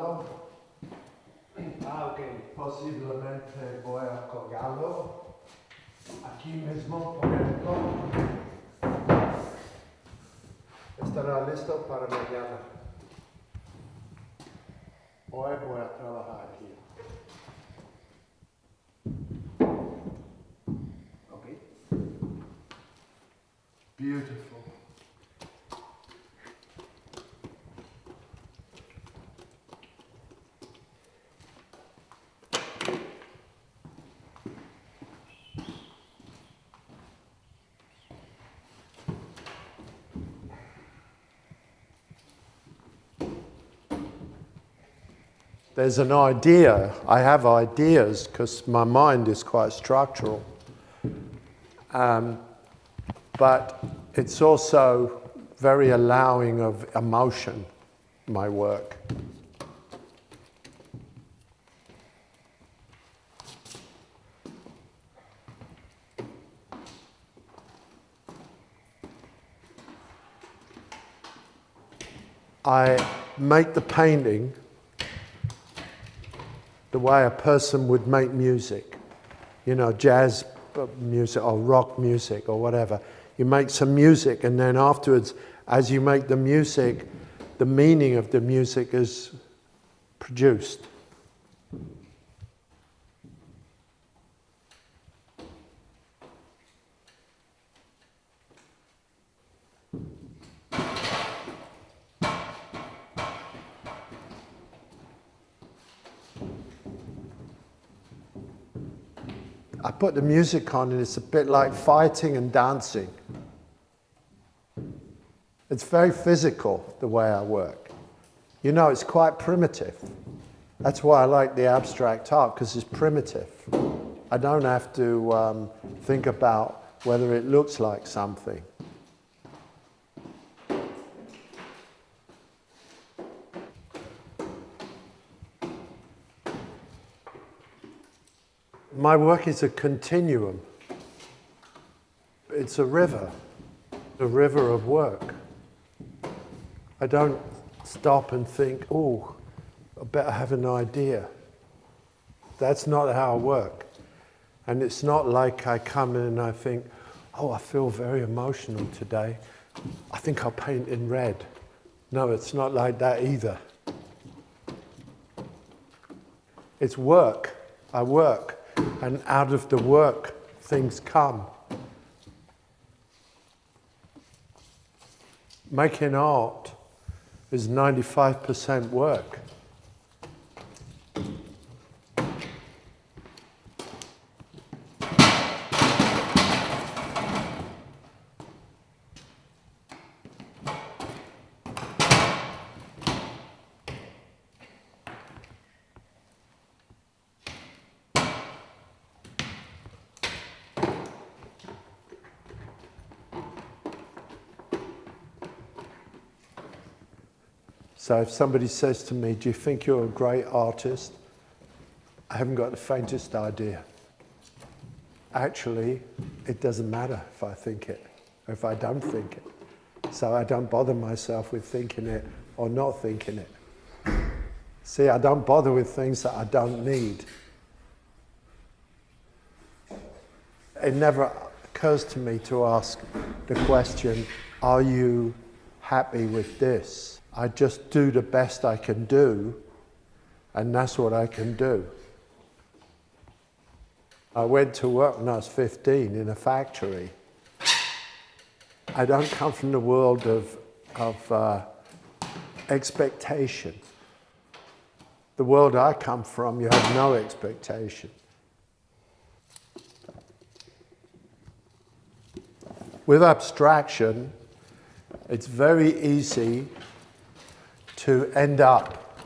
colgarlo. Ok, posiblemente voy a colgarlo aquí mismo, por ejemplo. Estará listo para mañana. Hoy voy a trabajar aquí. Okay. Beautiful. There's an idea, I have ideas because my mind is quite structural, but it's also very allowing of emotion, my work. I make the painting the way a person would make music, you know, jazz music or rock music or whatever. You make some music and then afterwards, as you make the music, the meaning of the music is produced. I put the music on and it's a bit like fighting and dancing. It's very physical, the way I work. You know, it's quite primitive. That's why I like the abstract art, because it's primitive. I don't have to think about whether it looks like something. My work is a continuum. It's a river of work. I don't stop and think, oh, I better have an idea. That's not how I work. And it's not like I come in and I think, oh, I feel very emotional today. I think I'll paint in red. No, it's not like that either. It's work. I work. And out of the work, things come. Making art is 95% work. So if somebody says to me, do you think you're a great artist? I haven't got the faintest idea. Actually, it doesn't matter if I think it or if I don't think it. So I don't bother myself with thinking it or not thinking it. See, I don't bother with things that I don't need. It never occurs to me to ask the question, are you happy with this? I just do the best I can do, and that's what I can do. I went to work when I was 15 in a factory. I don't come from the world of expectation. The world I come from, you have no expectation. With abstraction, it's very easy to end up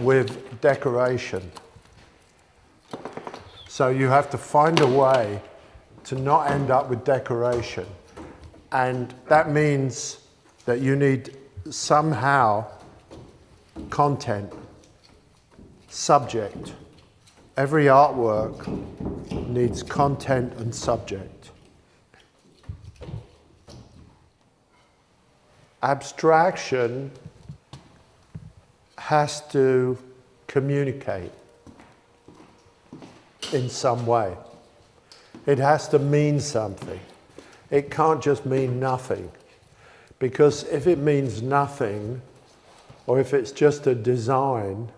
with decoration. So you have to find a way to not end up with decoration. And that means that you need somehow content, subject. Every artwork needs content and subject. Abstraction has to communicate in some way. It has to mean something. It can't just mean nothing. Because if it means nothing, or if it's just a design,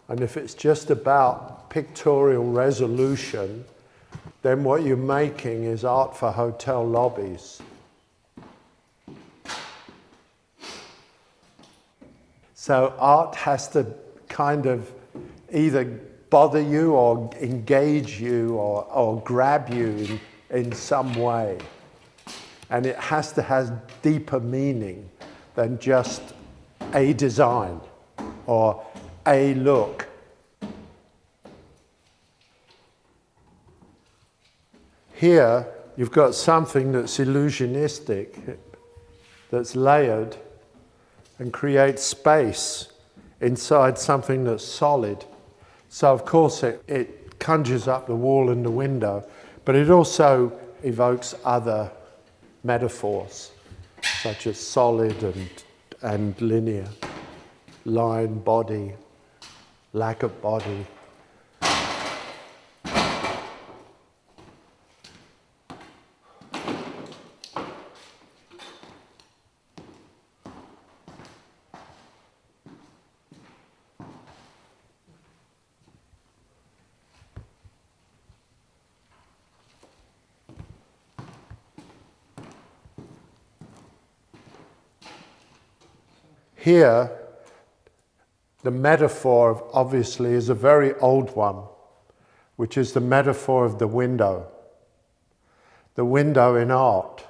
and if it's just about pictorial resolution, then what you're making is art for hotel lobbies. So art has to kind of either bother you or engage you or grab you in some way. And it has to have deeper meaning than just a design or a look. Here, you've got something that's illusionistic, that's layered, and creates space inside something that's solid. So of course it conjures up the wall and the window, but it also evokes other metaphors, such as solid and linear, line, body, lack of body. Here, the metaphor obviously is a very old one, which is the metaphor of the window. The window in art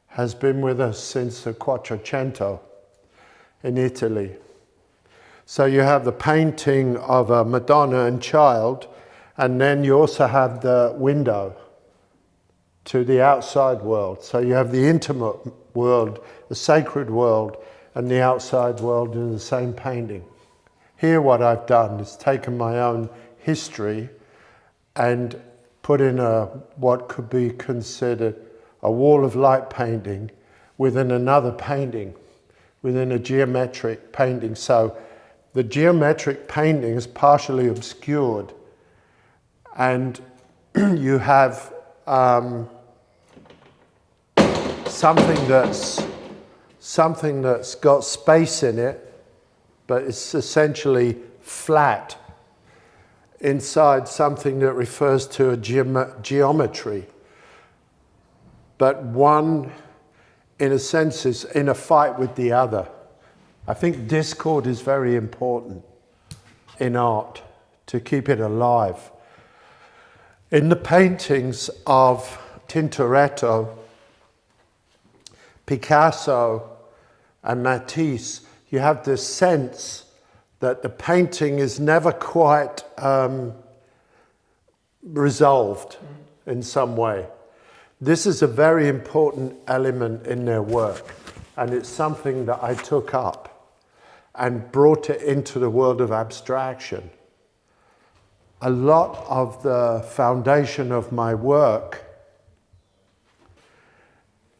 has been with us since the Quattrocento in Italy. So you have the painting of a Madonna and Child, and then you also have the window to the outside world. So you have the intimate world, the sacred world, and the outside world in the same painting. Here what I've done is taken my own history and put in what could be considered a wall of light painting within another painting, within a geometric painting. So the geometric painting is partially obscured, and you have something that's got space in it, but it's essentially flat inside something that refers to a geometry. But one, in a sense, is in a fight with the other. I think discord is very important in art to keep it alive. In the paintings of Tintoretto, Picasso, and Matisse, you have this sense that the painting is never quite resolved in some way. This is a very important element in their work, and it's something that I took up and brought it into the world of abstraction. A lot of the foundation of my work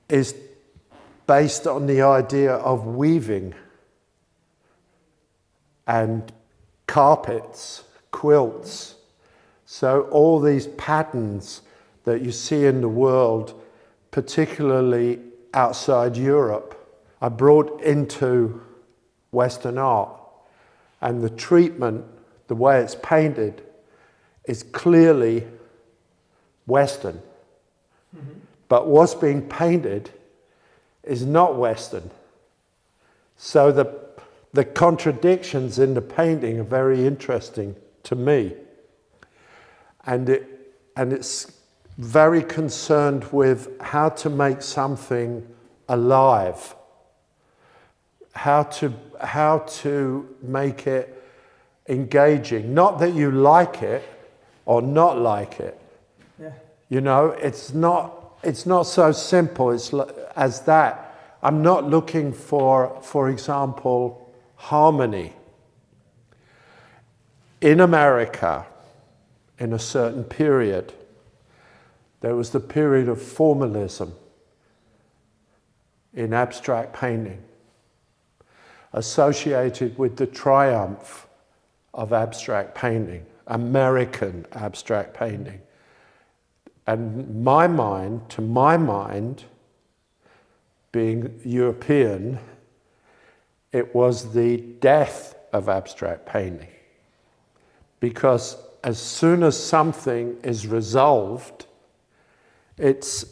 is based on the idea of weaving and carpets, quilts. So all these patterns that you see in the world, particularly outside Europe, are brought into Western art. And the treatment, the way it's painted, is clearly Western. Mm-hmm. But what's being painted is not Western. So the contradictions in the painting are very interesting to me. And it's very concerned with how to make something alive, how to make it engaging. Not that you like it or not like it. Yeah. You know, it's not so simple as that. I'm not looking for example, harmony. In America, in a certain period, there was the period of formalism in abstract painting. associated with the triumph of abstract painting, American abstract painting. And my mind, to my mind, being European, it was the death of abstract painting. Because as soon as something is resolved, it's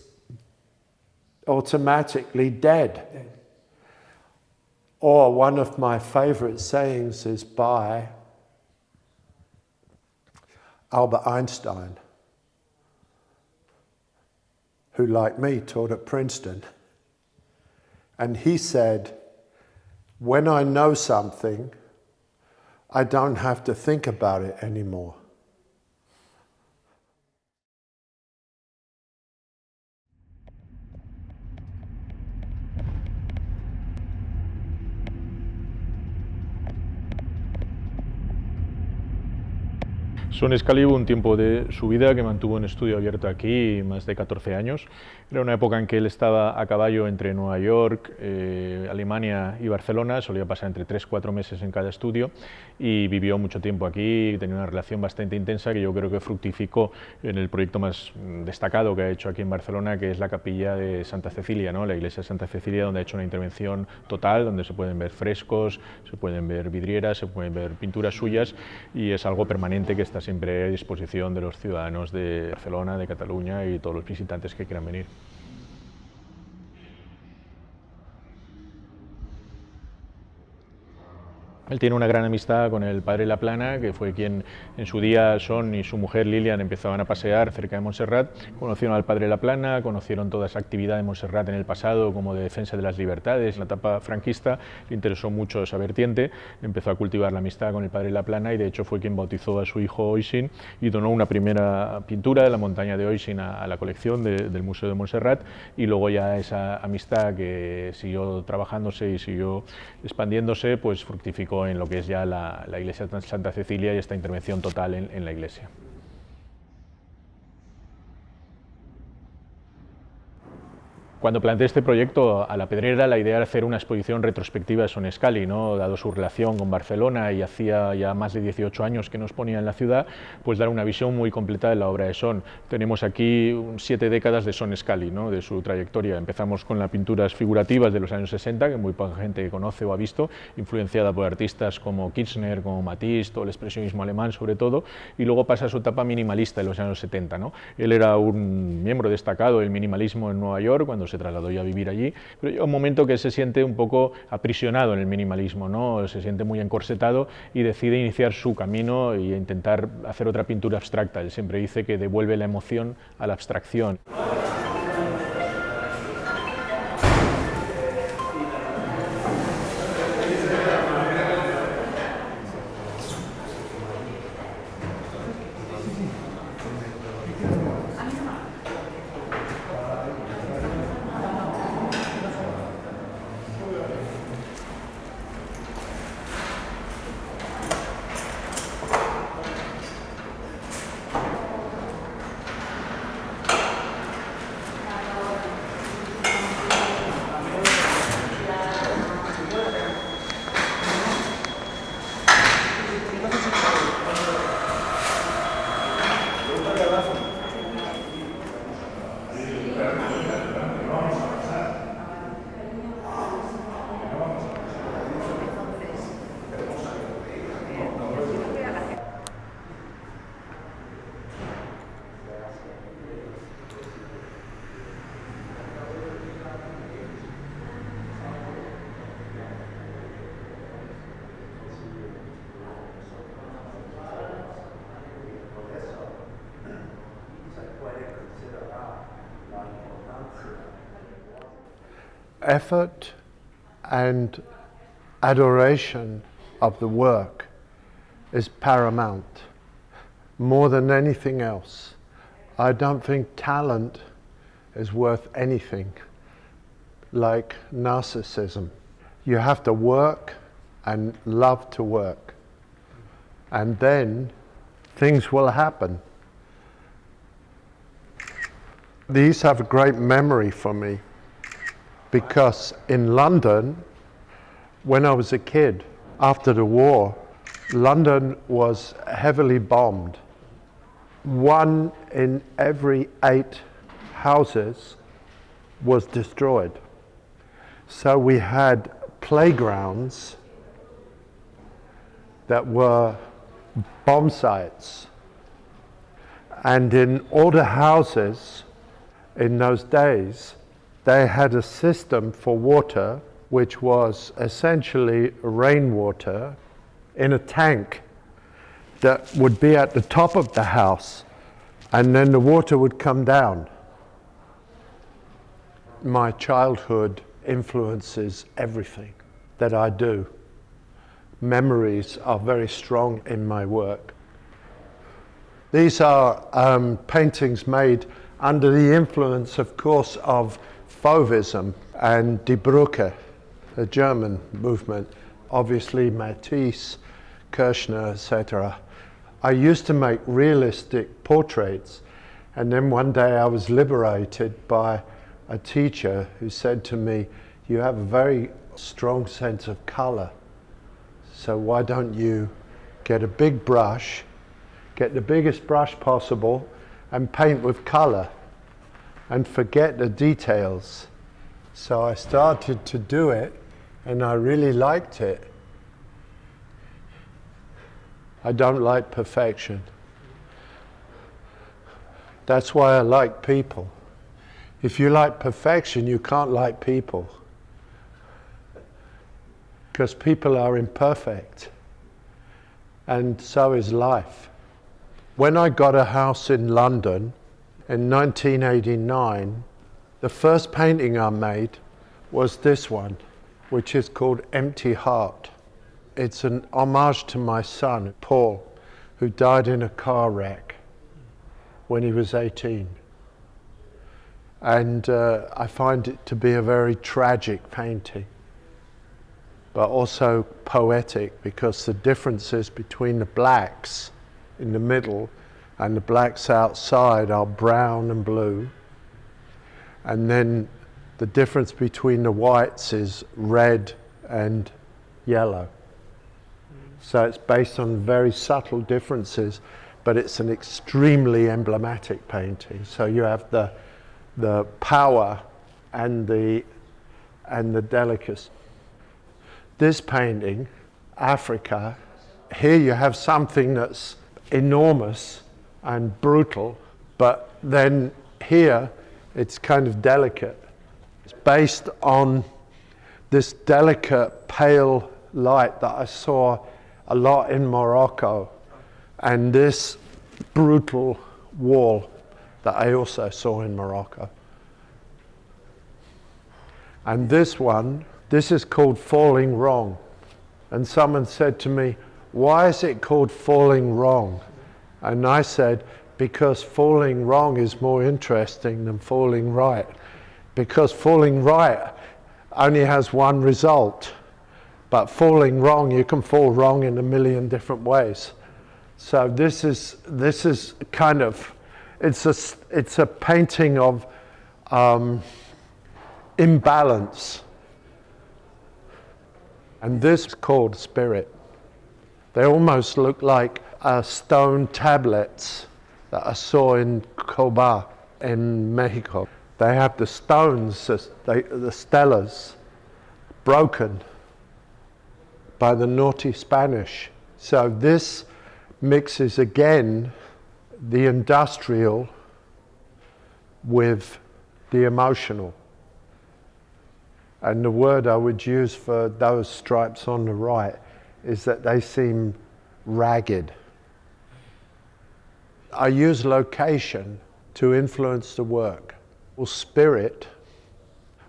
automatically dead. Or one of my favorite sayings is by Albert Einstein, who, like me, taught at Princeton. And he said, when I know something, I don't have to think about it anymore. Sean Scully hubo un tiempo de su vida que mantuvo un estudio abierto aquí, más de 14 años. Era una época en que él estaba a caballo entre Nueva York, Alemania y Barcelona, solía pasar entre 3-4 meses en cada estudio y vivió mucho tiempo aquí, tenía una relación bastante intensa que yo creo que fructificó en el proyecto más destacado que ha hecho aquí en Barcelona, que es la capilla de Santa Cecilia, ¿no? La iglesia de Santa Cecilia, donde ha hecho una intervención total, donde se pueden ver frescos, se pueden ver vidrieras, se pueden ver pinturas suyas y es algo permanente que está siempre a disposición de los ciudadanos de Barcelona, de Cataluña y todos los visitantes que quieran venir. Él tiene una gran amistad con el padre Laplana, que fue quien en su día Sean y su mujer Lilian empezaban a pasear cerca de Montserrat. Conocieron al padre Laplana, conocieron toda esa actividad de Montserrat en el pasado como de defensa de las libertades. En la etapa franquista le interesó mucho esa vertiente, empezó a cultivar la amistad con el padre Laplana y de hecho fue quien bautizó a su hijo Oisin y donó una primera pintura de la montaña de Oisin a la colección del Museo de Montserrat y luego ya esa amistad que siguió trabajándose y siguió expandiéndose, pues fructificó en lo que es ya la iglesia de Santa Cecilia y esta intervención total en la iglesia. Cuando planteé este proyecto a La Pedrera, la idea era hacer una exposición retrospectiva de Sean Scully, ¿no? Dado su relación con Barcelona y hacía ya más de 18 años que nos ponía en la ciudad, pues dar una visión muy completa de la obra de Sean. Tenemos aquí 7 décadas de Sean Scully, ¿no? De su trayectoria. Empezamos con las pinturas figurativas de los años 60, que muy poca gente conoce o ha visto, influenciada por artistas como Kirchner, como Matisse, todo el expresionismo alemán sobre todo, y luego pasa a su etapa minimalista en los años 70, ¿no? Él era un miembro destacado del minimalismo en Nueva York, cuando se trasladó ya a vivir allí, pero llega un momento que se siente un poco aprisionado en el minimalismo, ¿no? Se siente muy encorsetado y decide iniciar su camino e intentar hacer otra pintura abstracta. Él siempre dice que devuelve la emoción a la abstracción. Effort and adoration of the work is paramount, more than anything else. I don't think talent is worth anything like narcissism. You have to work and love to work, and then things will happen. These have a great memory for me, because in London, When I was a kid, after the war, London was heavily bombed. 1 in every 8 houses was destroyed. So we had playgrounds that were bomb sites. And in all the houses in those days, they had a system for water, which was essentially rainwater in a tank that would be at the top of the house, and then the water would come down. My childhood influences everything that I do. Memories are very strong in my work. These are paintings made under the influence, of course, of Fauvism and Die Brücke, the German movement, obviously Matisse, Kirchner, etc. I used to make realistic portraits, and then one day I was liberated by a teacher who said to me, "You have a very strong sense of color, so why don't you get a big brush, get the biggest brush possible, and paint with color, and forget the details." So I started to do it, and I really liked it. I don't like perfection. That's why I like people. If you like perfection, you can't like people. Because people are imperfect. And so is life. When I got a house in London in 1989, the first painting I made was this one, which is called Empty Heart. It's an homage to my son, Paul, who died in a car wreck when he was 18. And I find it to be a very tragic painting, but also poetic, because the differences between the blacks in the middle and the blacks outside are brown and blue. And then the difference between the whites is red and yellow. So it's based on very subtle differences, but it's an extremely emblematic painting. So you have the power and the delicacy. This painting, Africa, here you have something that's enormous and brutal, but then here it's kind of delicate. It's based on this delicate pale light that I saw a lot in Morocco, and this brutal wall that I also saw in Morocco. And this one, this is called Falling Wrong. And someone said to me, "Why is it called Falling Wrong?" And I said, because falling wrong is more interesting than falling right. Because falling right only has one result. But falling wrong, you can fall wrong in a million different ways. So this is kind of, it's a painting of imbalance. And this is called Spirit. They almost look like stone tablets that I saw in Coba in Mexico. They have the stones, the stelas, broken by the naughty Spanish. So this mixes again the industrial with the emotional. And the word I would use for those stripes on the right is that they seem ragged. I use location to influence the work. Well, Spirit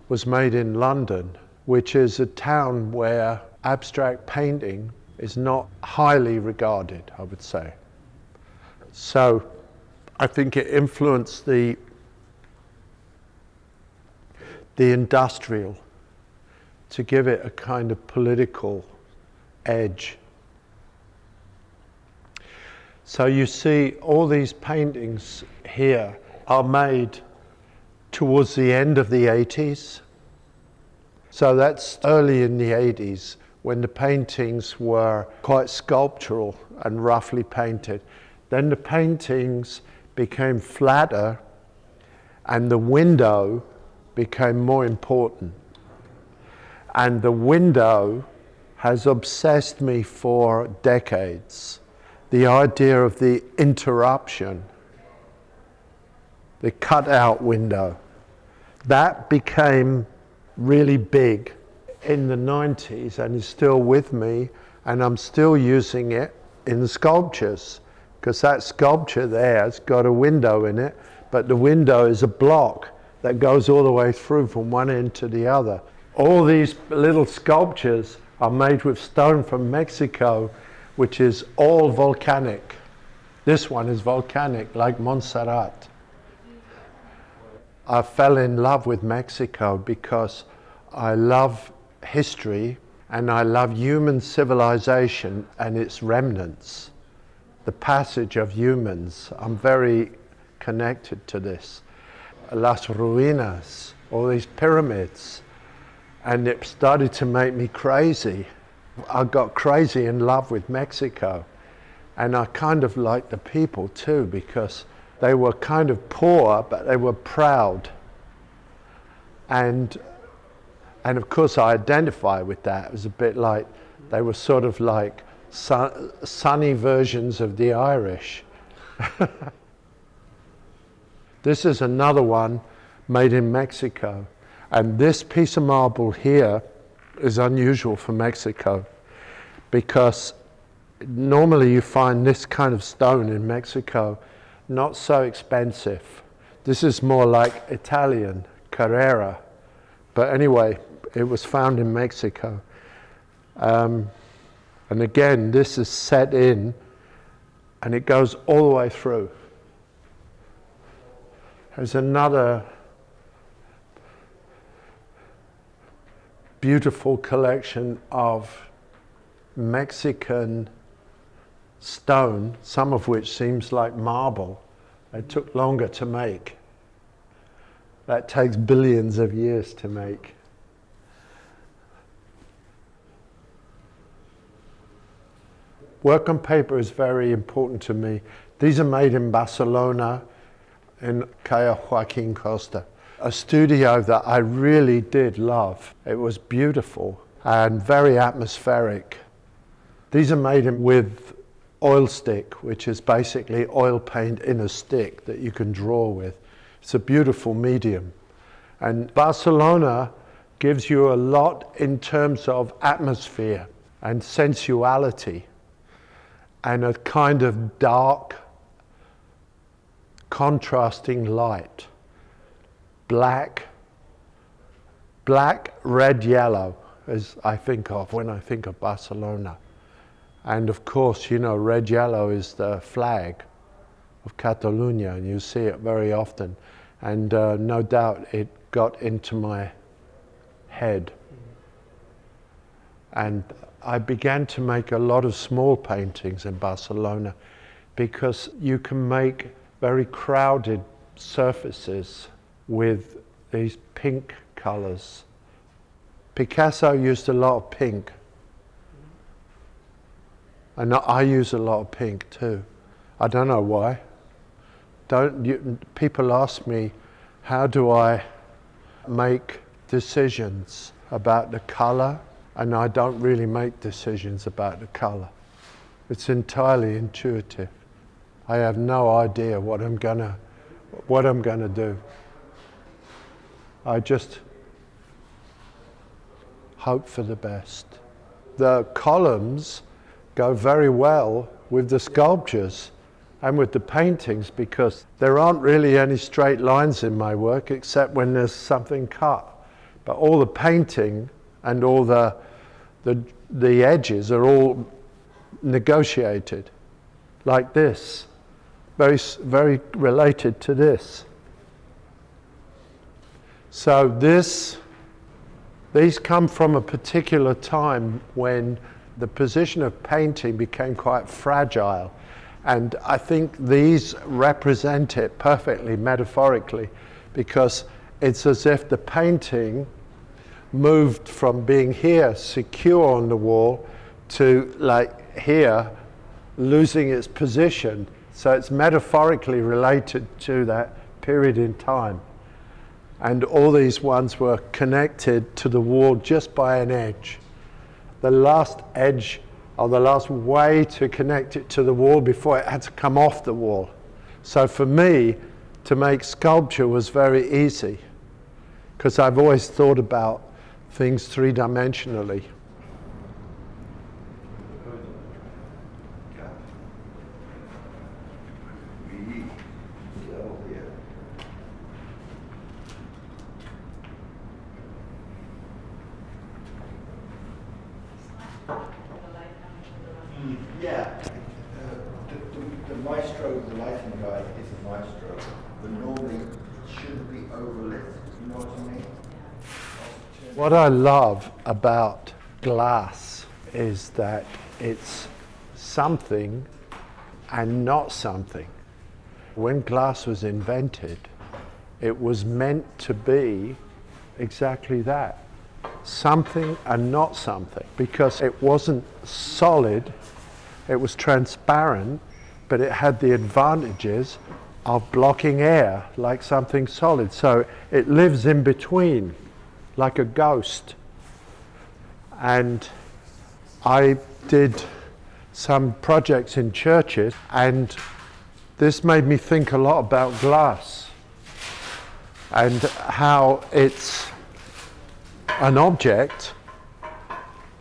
was made in London, which is a town where abstract painting is not highly regarded, I would say. So I think it influenced the industrial to give it a kind of political edge. So you see all these paintings here are made towards the end of the 80s. So that's early in the 80s when the paintings were quite sculptural and roughly painted. Then the paintings became flatter and the window became more important. And the window has obsessed me for decades. The idea of the interruption, the cut-out window, that became really big in the 90s and is still with me, and I'm still using it in the sculptures, because that sculpture there has got a window in it, but the window is a block that goes all the way through from one end to the other. All these little sculptures are made with stone from Mexico, which is all volcanic. This one is volcanic, like Montserrat. I fell in love with Mexico because I love history and I love human civilization and its remnants, the passage of humans. I'm very connected to this. Las ruinas, all these pyramids, and it started to make me crazy. I got crazy in love with Mexico, and I kind of liked the people too, because they were kind of poor, but they were proud. And of course I identify with that. It was a bit like, they were sort of like sunny versions of the Irish. This is another one made in Mexico. And this piece of marble here is unusual for Mexico, because normally you find this kind of stone in Mexico not so expensive. This is more like Italian, Carrera. But anyway, it was found in Mexico. And again, this is set in, and it goes all the way through. There's another beautiful collection of Mexican stone, some of which seems like marble. It took longer to make. That takes billions of years to make. Work on paper is very important to me. These are made in Barcelona, in Calle Joaquin Costa, a studio that I really did love. It was beautiful and very atmospheric. These are made with oil stick, which is basically oil paint in a stick that you can draw with. It's a beautiful medium. And Barcelona gives you a lot in terms of atmosphere and sensuality and a kind of dark, contrasting light. Black, red, yellow, as I think of when I think of Barcelona. And of course, you know, red, yellow is the flag of Catalonia, and you see it very often. And no doubt it got into my head. And I began to make a lot of small paintings in Barcelona, because you can make very crowded surfaces with these pink colors. Picasso used a lot of pink. And I use a lot of pink too. I don't know why. People ask me, how do I make decisions about the color? And I don't really make decisions about the color. It's entirely intuitive. I have no idea what I'm gonna do. I just hope for the best. The columns go very well with the sculptures and with the paintings, because there aren't really any straight lines in my work except when there's something cut. But all the painting and all the edges are all negotiated, like this, very related to this. So these come from a particular time when the position of painting became quite fragile. And I think these represent it perfectly, metaphorically, because it's as if the painting moved from being here, secure on the wall, to like here, losing its position. So it's metaphorically related to that period in time. And all these ones were connected to the wall just by an edge. The last edge, or the last way to connect it to the wall before it had to come off the wall. So for me, to make sculpture was very easy, because I've always thought about things three-dimensionally. Yeah, the maestro, the lighting guy is a maestro, but normally it shouldn't be overlit, you know what I mean? What I love about glass is that it's something and not something. When glass was invented, it was meant to be exactly that. Something and not something, because it wasn't solid, it was transparent, but it had the advantages of blocking air like something solid. So it lives in between, like a ghost. And I did some projects in churches, and this made me think a lot about glass and how it's an object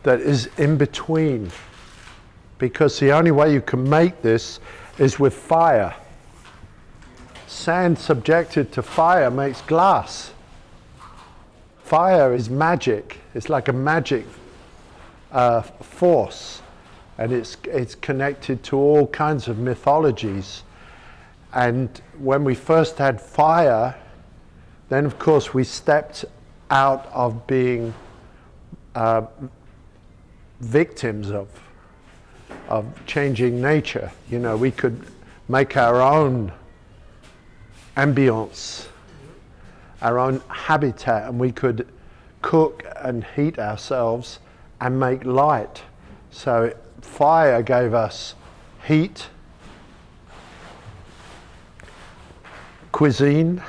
that is in between, because the only way you can make this is with fire. Sand subjected to fire makes glass. Fire is magic. It's like a magic force, and it's connected to all kinds of mythologies. And when we first had fire, then of course we stepped out of being victims of changing nature. You know, we could make our own ambience, our own habitat, and we could cook and heat ourselves and make light. So fire gave us heat, cuisine,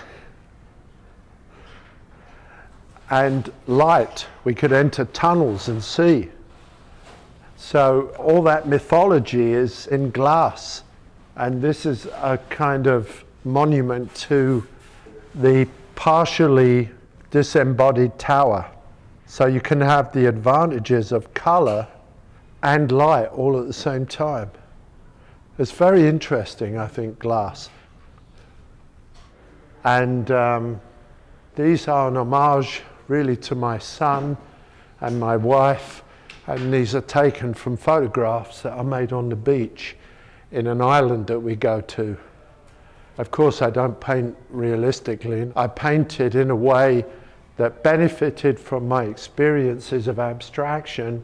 and light. We could enter tunnels and see. So all that mythology is in glass, and this is a kind of monument to the partially disembodied tower. So you can have the advantages of color and light all at the same time. It's very interesting, I think, glass. And these are an homage really to my son and my wife, and these are taken from photographs that are made on the beach in an island that we go to. Of course, I don't paint realistically. I painted in a way that benefited from my experiences of abstraction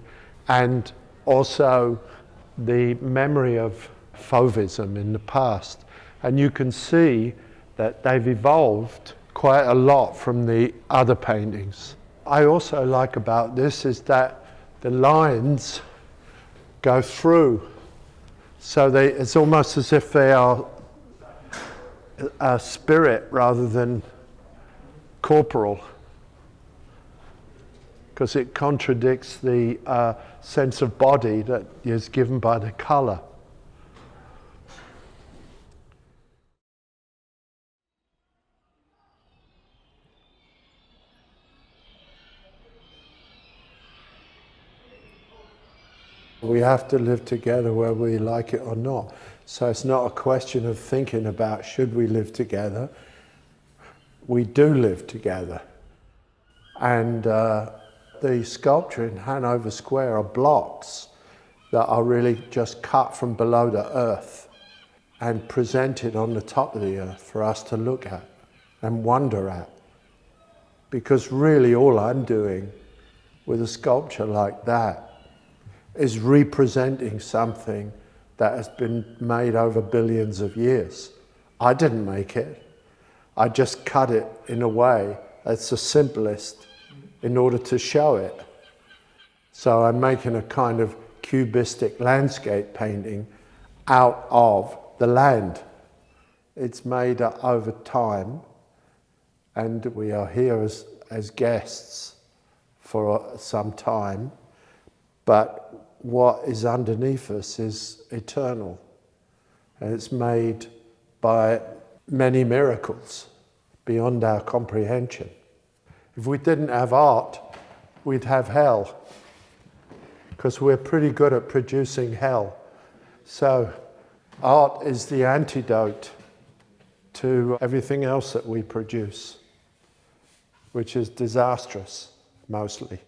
and also the memory of Fauvism in the past. And you can see that they've evolved quite a lot from the other paintings. I also like about this is that the lines go through, so it's almost as if they are a spirit rather than corporal, because it contradicts the sense of body that is given by the color. We have to live together whether we like it or not. So it's not a question of thinking about should we live together. We do live together. And the sculpture in Hanover Square are blocks that are really just cut from below the earth and presented on the top of the earth for us to look at and wonder at. Because really all I'm doing with a sculpture like that is representing something that has been made over billions of years. I didn't make it. I just cut it in a way that's the simplest in order to show it. So I'm making a kind of cubistic landscape painting out of the land. It's made over time, and we are here as guests for some time, but what is underneath us is eternal, and it's made by many miracles beyond our comprehension. If we didn't have art, we'd have hell, because we're pretty good at producing hell. So art is the antidote to everything else that we produce, which is disastrous, mostly.